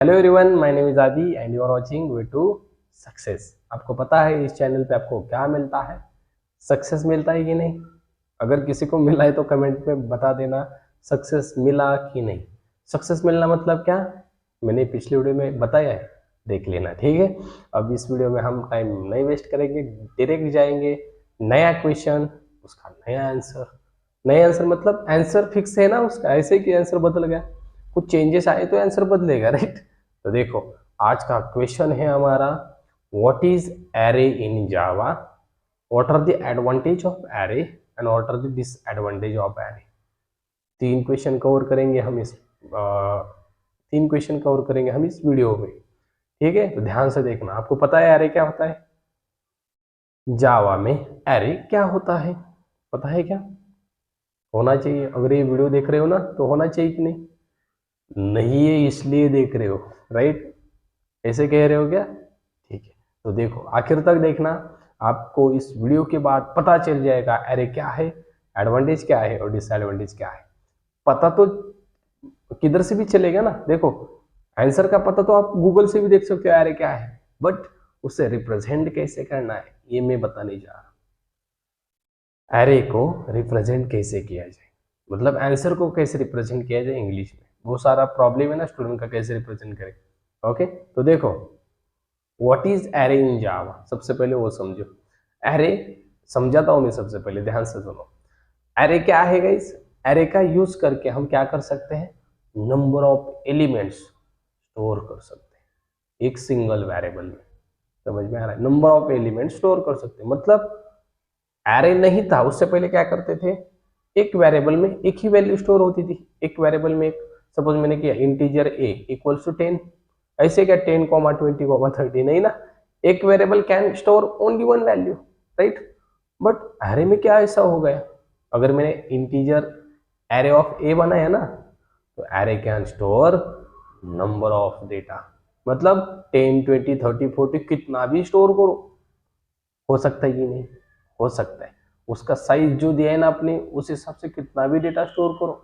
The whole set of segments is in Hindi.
Hello everyone, my name is Adi and you are watching way to success. आपको पता है इस चैनल पे आपको क्या मिलता है? सक्सेस मिलता है कि नहीं? अगर किसी को मिला है तो कमेंट में बता देना सक्सेस मिला कि नहीं। सक्सेस मिलना मतलब क्या, मैंने पिछले वीडियो में बताया है, देख लेना, ठीक है। अब इस वीडियो में हम टाइम नहीं वेस्ट करेंगे, डायरेक्ट जाएंगे। नया क्वेश्चन, उसका नया आंसर। नया आंसर मतलब आंसर फिक्स है ना उसका, ऐसे कि आंसर बदल गया, कुछ चेंजेस आए तो आंसर बदलेगा, राइट। तो देखो, आज का क्वेश्चन है हमारा, what is array in Java, what are the advantage of array and what are the disadvantage of array. तीन क्वेश्चन कवर करेंगे हम इस तीन क्वेश्चन कवर करेंगे हम इस वीडियो में, ठीक है। तो ध्यान से देखना। आपको पता है एरे क्या होता है? जावा में एरे क्या होता है, पता है क्या? होना चाहिए, अगर ये वीडियो देख रहे हो ना तो होना चाहिए कि नहीं? नहीं है इसलिए देख रहे हो, राइट? ऐसे कह रहे हो क्या? ठीक है, तो देखो आखिर तक देखना। आपको इस वीडियो के बाद पता चल जाएगा एरे क्या है, एडवांटेज क्या है और डिसएडवांटेज क्या है। पता तो किधर से भी चलेगा ना। देखो, आंसर का पता तो आप गूगल से भी देख सकते हो एरे क्या है, बट उसे रिप्रेजेंट कैसे करना है ये मैं बताने जा रहा हूँ। एरे को रिप्रेजेंट कैसे किया जाए, मतलब आंसर को कैसे रिप्रेजेंट किया जाए इंग्लिश में, वो सारा प्रॉब्लम है ना स्टूडेंट का, कैसे रिप्रेजेंट करें। ओके, तो देखो, व्हाट इज एरे इन जावा, सबसे पहले वो समझो। एरे समझाता हूं मैं, सबसे पहले ध्यान से सुनो। एरे क्या है गाइस? एरे का यूज करके हम क्या कर सकते हैं? नंबर ऑफ एलिमेंट्स स्टोर कर सकते हैं एक सिंगल वेरिएबल में। समझ में आ रहा है? नंबर ऑफ एलिमेंट स्टोर कर सकते हैं, मतलब एरे नहीं था उससे पहले क्या करते थे, एक वेरिएबल में एक ही वैल्यू स्टोर होती थी। एक वेरिएबल में एक, सपोज मैंने किया इंटीजर ए इक्वल्स टू 10, ऐसे क्या 10 20 30, नहीं ना। एक variable can store only one value, right. But array में क्या ऐसा हो गया, अगर मैंने इंटीजर एरे ऑफ ए बनाया ना, तो array can store number of data, मतलब 10 20 30 40 कितना भी स्टोर करो। हो सकता है कि नहीं? हो सकता है। उसका साइज जो दिया है ना आपने, उस हिसाब से कितना भी डेटा स्टोर करो,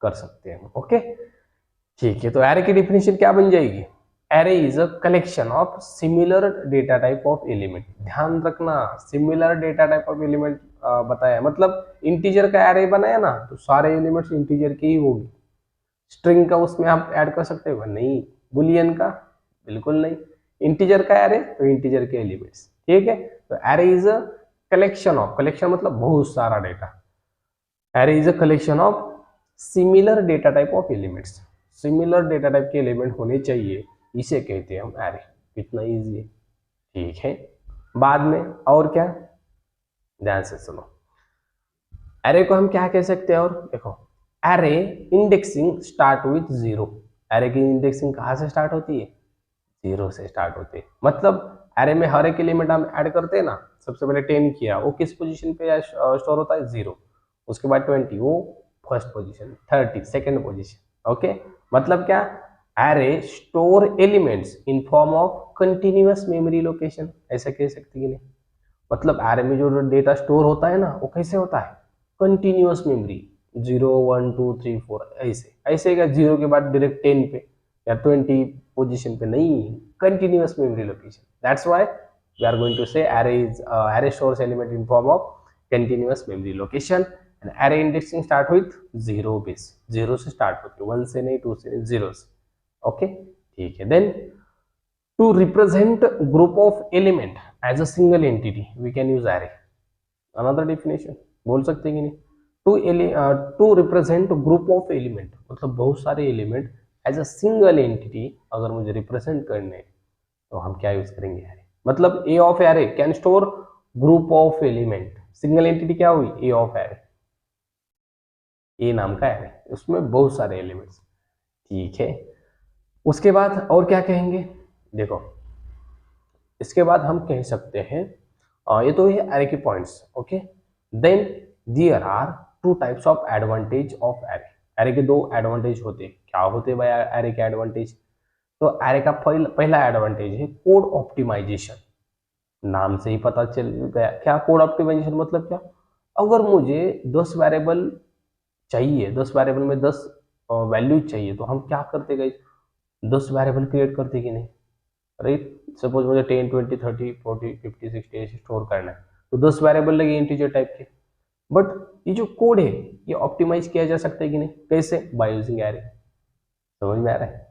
कर सकते हैं। ओके, ठीक है। तो एरे की डिफिनेशन क्या बन जाएगी? Array is a collection of similar data type of element. ध्यान रखना, similar data type of element बताया, मतलब इंटीजर का एरे बनाया ना तो सारे एलिमेंट्स इंटीजर के ही होगी। स्ट्रिंग का उसमें आप ऐड कर सकते हो नहीं, बुलियन का बिल्कुल नहीं। इंटीजर का एरे तो इंटीजर के एलिमेंट्स, ठीक है। तो array is a collection of, collection मतलब बहुत सारा data. Array is a collection of similar data type of elements. Similar data type के एलिमेंट होने चाहिए, इसे कहते हैं हम एरे। कितना इजी है, ठीक है। बाद में और क्या, ध्यान से सुनो। एरे को हम क्या कह सकते हैं? और देखो, array indexing start with zero. Array की इंडेक्सिंग कहाँ से स्टार्ट होती है? जीरो से स्टार्ट होती है। मतलब एरे में हर एक एलिमेंट हम ऐड करते हैं ना, सबसे पहले 10 किया, वो किस पोजीशन पे स्टोर होता है? जीरो। उसके बाद 20, वो first position. 30 second position. Okay, मतलब क्या, array store elements in form of continuous memory location, ऐसा कह सकते कि नहीं? मतलब एरे में जो डेटा स्टोर होता है ना, वो कैसे होता है? कंटिन्यूअस मेमोरी, 0 1 2 3 4, ऐसे ऐसे क्या, जीरो के बाद डायरेक्ट 10 पे या 20 पोजीशन पे नहीं, continuous memory location. That's why we are going to say array is array stores element in form of continuous memory location and array indexing start with zero base. Zero से स्टार्ट होती है, 1 से नहीं, 2 से नहीं, जीरो से। ओके, ठीक है। Then to represent group of element as a single entity we can use array। another definition बोल सकते हैं कि नहीं? To represent group of element, मतलब बहुत सारे element as a single entity अगर मुझे रिप्रेजेंट करने हैं, तो हम क्या यूज करेंगे? एरे। मतलब a of array can store group of element. Single entity क्या हुई? ए ऑफ एरे, ए नाम का एरे, उसमें बहुत सारे एलिमेंट्स, ठीक है। उसके बाद और क्या कहेंगे? देखो, इसके बाद हम कह सकते हैं, ये तो है एरे के points. Okay, then there are two types of advantage of array. Array के दो एडवांटेज होते हैं। क्या होते हैं भाई एरे के एडवांटेज? तो एरे का पहला एडवांटेज है कोड ऑप्टिमाइजेशन। नाम से ही पता चल गया, क्या कोड ऑप्टिमाइजेशन मतलब क्या? अगर मुझे 10 वेरिएबल चाहिए, 10 वेरिएबल में 10 वैल्यू चाहिए, तो हम क्या करते गए? 10 वेरिएबल क्रिएट करते कि नहीं, राइट। सपोज मुझे 10 20 30 40 50 60 ऐसे स्टोर करना है, तो 10 वेरिएबल लगे इंटीजर टाइप के। बट ये जो कोड है ये ऑप्टिमाइज किया जा सकता है कि नहीं, कैसे, बाय यूजिंग एरे। समझ में आ रहा है,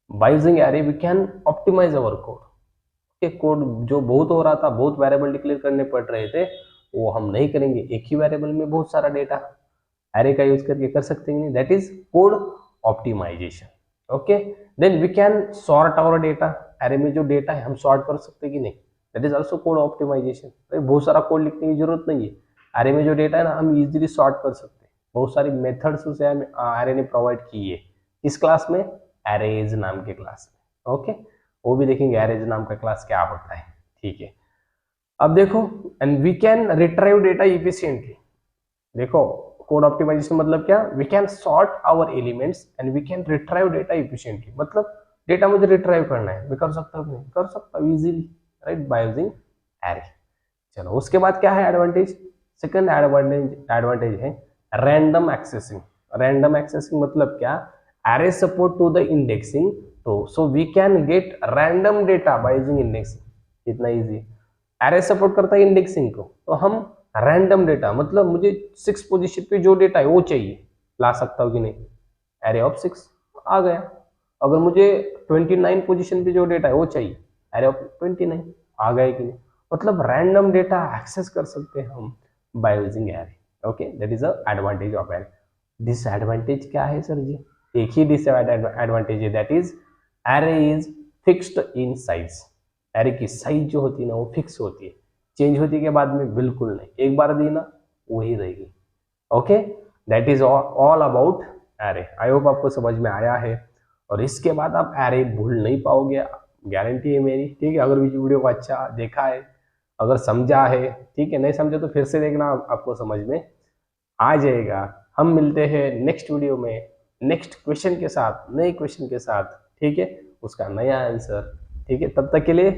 by using array we can optimize our code. Code जो बहुत हो रहा था, बहुत वेरिएबल डिक्लेयर करने पड़ रहे थे, वो हम नहीं करेंगे, एक ही वेरिएबल में बहुत सारा डेटा एरे का यूज करके कर सकते हैं। That is code optimization. Okay, then we can sort our data. Array में जो डेटा है हम सॉर्ट कर सकते हैं कि नहीं, that is also code optimization. बहुत सारा कोड लिखने की जरूरत नहीं है, एरे में जो डेटा है ना हम इजीली सॉर्ट कर सकते हैं। बहुत सारी मेथड्स उसे एरे ने प्रोवाइड की है। इस क्लास में एरेज नाम के क्लास में, ओके, वो भी देखेंगे एरेज नाम का क्लास क्या होता है, ठीक है। अब देखो, and we can retrieve data efficiently. देखो कोड ऑप्टिमाइजेशन मतलब क्या, we can sort our elements and we can retrieve data efficiently. मतलब डेटा मुझे रिट्राइव करना है, मैं कर सकता हूँ, नहीं कर सकता हूँ easily, right, by using array. चलो उसके बाद क्या है एडवांटेज, सेकंड एडवांटेज है रैंडम एक्सेसिंग। रैंडम एक्सेसिंग मतलब क्या, array support to the indexing, तो so we can get random data by using indexing. इतना इजी है, एरे सपोर्ट करता है इंडेक्सिंग को, तो हम रैंडम डेटा, मतलब मुझे 6 पोजीशन पे जो डेटा है वो चाहिए, ला सकता हूँ कि नहीं, एरे ऑफ 6 आ गया। अगर मुझे 29 पोजीशन पे जो डेटा है वो चाहिए, एरे ऑफ 29 आ गया कि नहीं। मतलब रैंडम डेटा एक्सेस कर सकते हैं हम bye using array. Okay, that is a advantage of array. Disadvantage क्या है सर जी, एक ही डिसएडवांटेज है, that is array is fixed in size. Array की साइज जो होती है ना वो फिक्स होती है, चेंज होती के बाद में बिल्कुल नहीं, एक बार दी ना वही रहेगी। Okay, that is all about array. I hope आपको समझ में आया है, और इसके बाद आप एरे भूल नहीं पाओगे, गारंटी है मेरी, ठीक है। अगर वीडियो को अच्छा देखा है, अगर समझा है, ठीक है, नहीं समझे तो फिर से देखना, आपको समझ में आ जाएगा। हम मिलते हैं नेक्स्ट वीडियो में नेक्स्ट क्वेश्चन के साथ, नए क्वेश्चन के साथ, ठीक है, उसका नया आंसर, ठीक है। तब तक के लिए